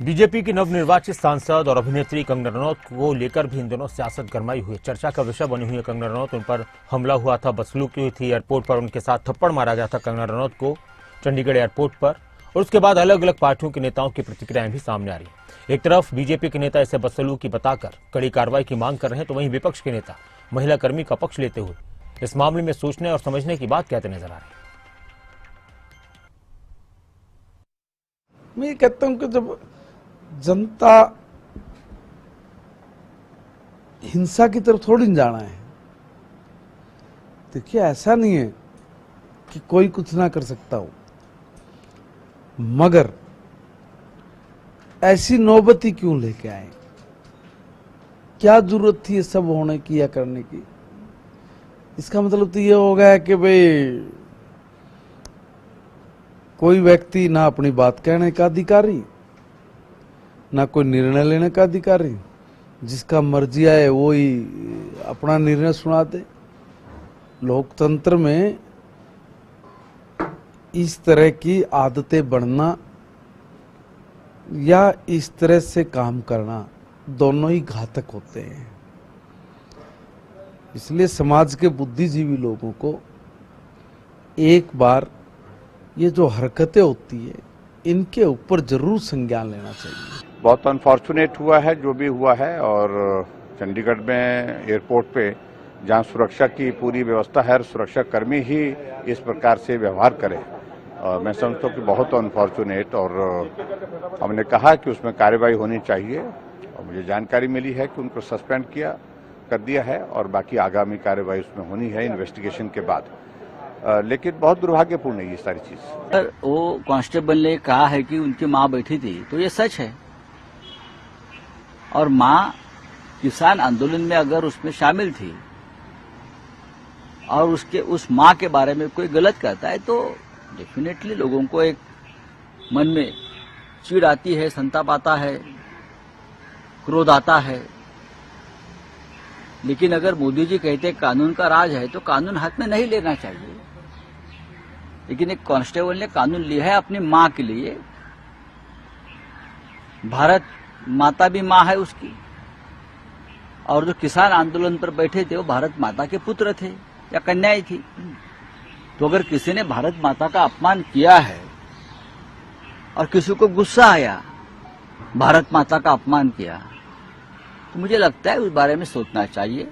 BJP की नवनिर्वाचित सांसद और अभिनेत्री कंगना रनौत को लेकर भी इन दिनों सियासत गरमाई हुई है। चर्चा का विषय बनी हुई है कंगना रनौत। उन पर हमला हुआ था, बदसलूकी हुई थी, एयरपोर्ट पर उनके साथ थप्पड़ मारा गया था कंगना रनौत को चंडीगढ़ एयरपोर्ट पर। और उसके बाद अलग अलग पार्टियों के नेताओं की प्रतिक्रियाएं भी सामने आ रही है। एक तरफ बीजेपी के नेता इसे बदसलूकी बताकर कड़ी कार्रवाई की मांग कर रहे हैं, तो वहीं विपक्ष के नेता महिला कर्मी का पक्ष लेते हुए इस मामले में सोचने और समझने की बात कहते नजर आ रहे हैं। मैं कहता हूं कि जब जनता हिंसा की तरफ थोड़ी जाना है। देखिए, ऐसा नहीं है कि कोई कुछ ना कर सकता हो, मगर ऐसी नौबत ही क्यों लेके आए? क्या जरूरत थी ये सब होने की या करने की? इसका मतलब तो ये हो गया कि भाई कोई व्यक्ति ना अपनी बात कहने का अधिकारी, ना कोई निर्णय लेने का अधिकारी, जिसका मर्जी आए वो ही अपना निर्णय सुना दे। लोकतंत्र में इस तरह की आदतें बढ़ना या इस तरह से काम करना दोनों ही घातक होते हैं। इसलिए समाज के बुद्धिजीवी लोगों को एक बार ये जो हरकतें होती है इनके ऊपर जरूर संज्ञान लेना चाहिए। बहुत अनफॉर्चुनेट हुआ है जो भी हुआ है, और चंडीगढ़ में एयरपोर्ट पे जहां सुरक्षा की पूरी व्यवस्था है, सुरक्षा कर्मी ही इस प्रकार से व्यवहार करें, और मैं समझता हूँ कि बहुत अनफॉर्चुनेट। और हमने कहा कि उसमें कार्रवाई होनी चाहिए, और मुझे जानकारी मिली है कि उनको सस्पेंड कर दिया है, और बाकी आगामी कार्रवाई उसमें होनी है इन्वेस्टिगेशन के बाद। लेकिन बहुत दुर्भाग्यपूर्ण है ये सारी चीज। वो कांस्टेबल ने कहा है कि उनकी मां बैठी थी, तो ये सच है। और मां किसान आंदोलन में अगर उसमें शामिल थी और उस मां के बारे में कोई गलत कहता है, तो डेफिनेटली लोगों को एक मन में चिढ़ आती है, संताप आता है, क्रोध आता है। लेकिन अगर मोदी जी कहते कानून का राज है, तो कानून हाथ में नहीं लेना चाहिए। लेकिन एक कांस्टेबल ने कानून लिया है अपनी मां के लिए। भारत माता भी मां है उसकी, और जो किसान आंदोलन पर बैठे थे वो भारत माता के पुत्र थे या कन्याएं थी। तो अगर किसी ने भारत माता का अपमान किया है और किसी को गुस्सा आया, भारत माता का अपमान किया, तो मुझे लगता है उस बारे में सोचना चाहिए।